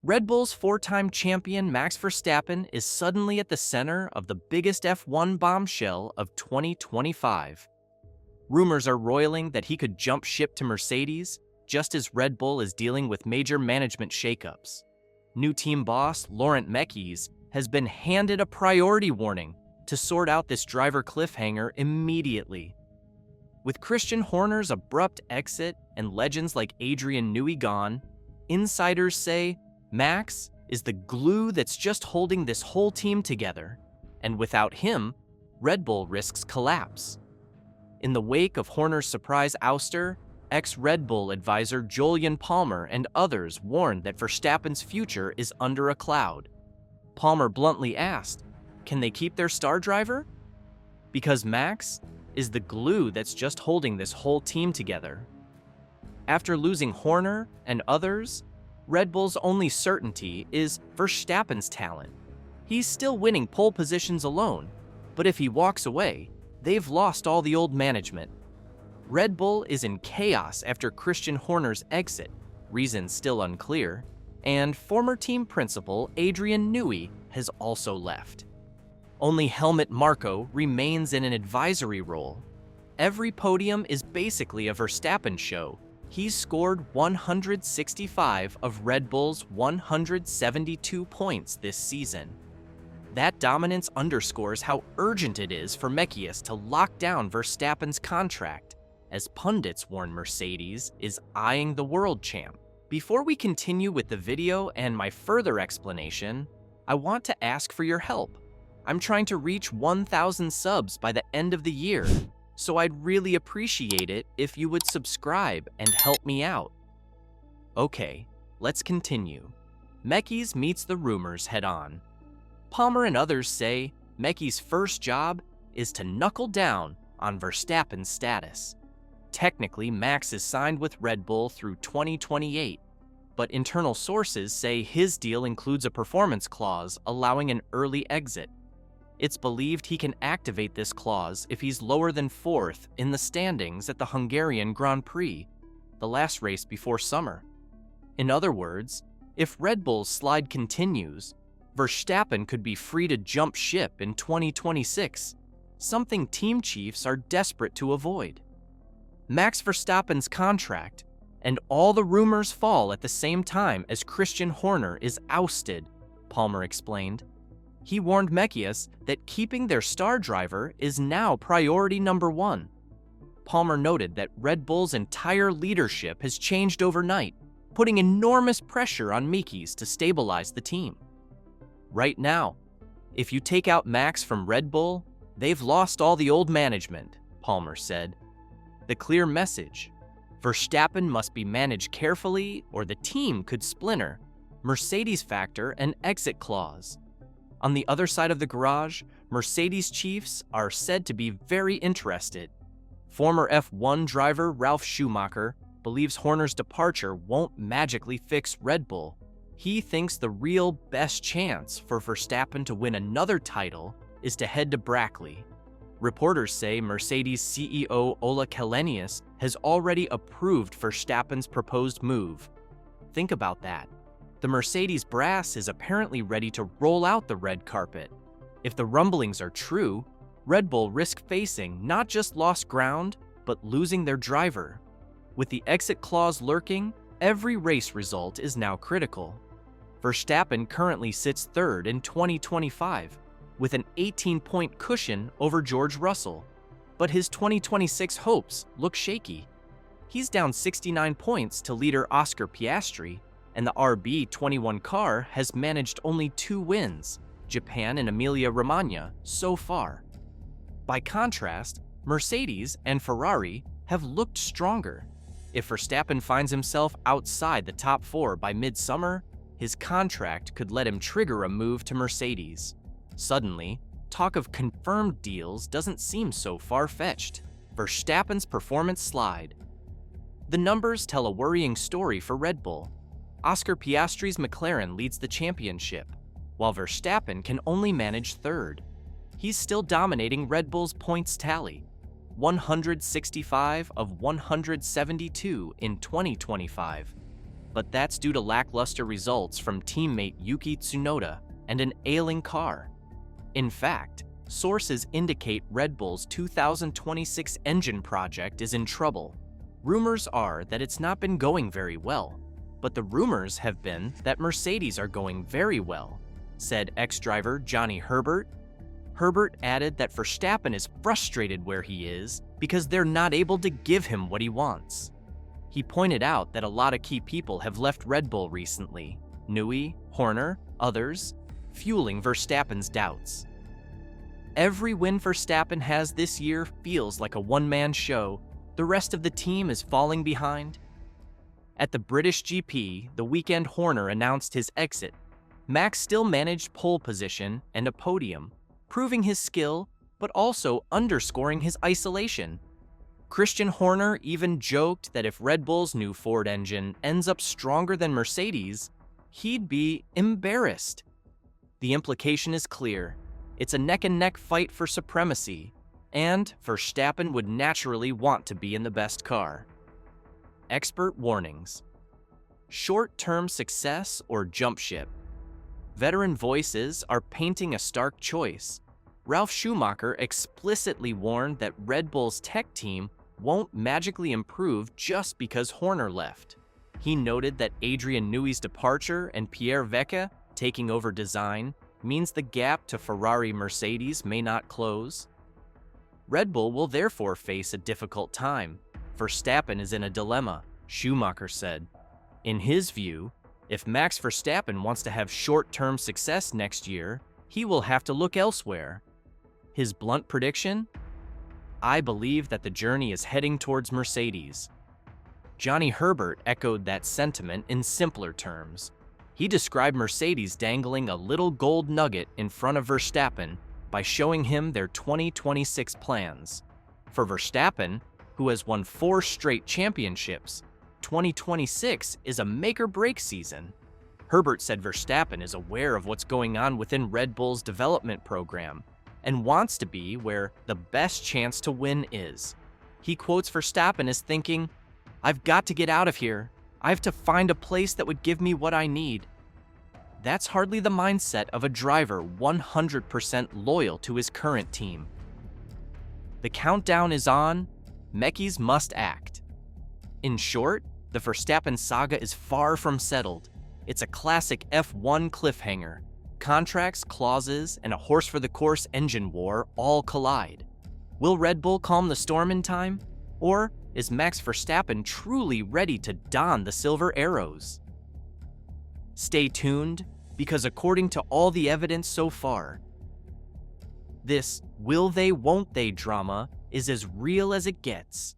Red Bull's four-time champion Max Verstappen is suddenly at the center of the biggest F1 bombshell of 2025. Rumors are roiling that he could jump ship to Mercedes, just as Red Bull is dealing with major management shakeups. New team boss Laurent Mekies has been handed a priority warning to sort out this driver cliffhanger immediately. With Christian Horner's abrupt exit and legends like Adrian Newey gone, insiders say Max is the glue that's just holding this whole team together, and without him, Red Bull risks collapse. In the wake of Horner's surprise ouster, ex-Red Bull advisor Jolyon Palmer and others warned that Verstappen's future is under a cloud. Palmer bluntly asked, can they keep their star driver? Because Max is the glue that's just holding this whole team together. After losing Horner and others, Red Bull's only certainty is Verstappen's talent. He's still winning pole positions alone, but if he walks away, they've lost all the old management. Red Bull is in chaos after Christian Horner's exit, reasons still unclear, and former team principal Adrian Newey has also left. Only Helmut Marko remains in an advisory role. Every podium is basically a Verstappen show. He's scored 165 of Red Bull's 172 points this season. That dominance underscores how urgent it is for Mekies to lock down Verstappen's contract, as pundits warn Mercedes is eyeing the world champ. Before we continue with the video and my further explanation, I want to ask for your help. I'm trying to reach 1,000 subs by the end of the year, so I'd really appreciate it if you would subscribe and help me out. Okay, let's continue. Mekies meets the rumors head-on. Palmer and others say Mekies' first job is to knuckle down on Verstappen's status. Technically, Max is signed with Red Bull through 2028, but internal sources say his deal includes a performance clause allowing an early exit. It's believed he can activate this clause if he's lower than 4th in the standings at the Hungarian Grand Prix, the last race before summer. In other words, if Red Bull's slide continues, Verstappen could be free to jump ship in 2026, something team chiefs are desperate to avoid. Max Verstappen's contract and all the rumors fall at the same time as Christian Horner is ousted, Palmer explained. He warned Mekies that keeping their star driver is now priority number one. Palmer noted that Red Bull's entire leadership has changed overnight, putting enormous pressure on Mekies to stabilize the team. Right now, if you take out Max from Red Bull, they've lost all the old management, Palmer said. The clear message: Verstappen must be managed carefully or the team could splinter. Mercedes factor an exit clause. On the other side of the garage, Mercedes chiefs are said to be very interested. Former F1 driver Ralf Schumacher believes Horner's departure won't magically fix Red Bull. He thinks the real best chance for Verstappen to win another title is to head to Brackley. Reporters say Mercedes CEO Ola Källenius has already approved Verstappen's proposed move. Think about that. The Mercedes brass is apparently ready to roll out the red carpet. If the rumblings are true, Red Bull risk facing not just lost ground, but losing their driver. With the exit clause lurking, every race result is now critical. Verstappen currently sits 3rd in 2025, with an 18-point cushion over George Russell, but his 2026 hopes look shaky. He's down 69 points to leader Oscar Piastri, and the RB21 car has managed only 2 wins, Japan and Emilia-Romagna, so far. By contrast, Mercedes and Ferrari have looked stronger. If Verstappen finds himself outside the top 4 by midsummer, his contract could let him trigger a move to Mercedes. Suddenly, talk of confirmed deals doesn't seem so far-fetched. Verstappen's performance slide. The numbers tell a worrying story for Red Bull. Oscar Piastri's McLaren leads the championship, while Verstappen can only manage 3rd. He's still dominating Red Bull's points tally, 165 of 172 in 2025. but that's due to lackluster results from teammate Yuki Tsunoda and an ailing car. In fact, sources indicate Red Bull's 2026 engine project is in trouble. Rumors are that it's not been going very well, but the rumors have been that Mercedes are going very well, said ex-driver Johnny Herbert. Herbert added that Verstappen is frustrated where he is because they're not able to give him what he wants. He pointed out that a lot of key people have left Red Bull recently, Newey, Horner, others, fueling Verstappen's doubts. Every win Verstappen has this year feels like a one-man show. The rest of the team is falling behind. At the British GP, the weekend Horner announced his exit. Max still managed pole position and a podium, proving his skill, but also underscoring his isolation. Christian Horner even joked that if Red Bull's new Ford engine ends up stronger than Mercedes, he'd be embarrassed. The implication is clear. It's a neck-and-neck fight for supremacy, and Verstappen would naturally want to be in the best car. Expert warnings. Short-term success or jump ship. Veteran voices are painting a stark choice. Ralf Schumacher explicitly warned that Red Bull's tech team won't magically improve just because Horner left. He noted that Adrian Newey's departure and Pierre Vecca taking over design means the gap to Ferrari-Mercedes may not close. Red Bull will therefore face a difficult time. Verstappen is in a dilemma, Schumacher said. In his view, if Max Verstappen wants to have short-term success next year, he will have to look elsewhere. His blunt prediction? I believe that the journey is heading towards Mercedes. Johnny Herbert echoed that sentiment in simpler terms. He described Mercedes dangling a little gold nugget in front of Verstappen by showing him their 2026 plans. For Verstappen, who has won 4 straight championships, 2026 is a make-or-break season. Herbert said Verstappen is aware of what's going on within Red Bull's development program and wants to be where the best chance to win is. He quotes Verstappen as thinking, "I've got to get out of here. I have to find a place that would give me what I need." That's hardly the mindset of a driver 100% loyal to his current team. The countdown is on. Mechis must act. In short, the Verstappen saga is far from settled. It's a classic F1 cliffhanger. Contracts, clauses, and a horse-for-the-course engine war all collide. Will Red Bull calm the storm in time? Or is Max Verstappen truly ready to don the silver arrows? Stay tuned, because according to all the evidence so far, this will they, won't they drama is as real as it gets.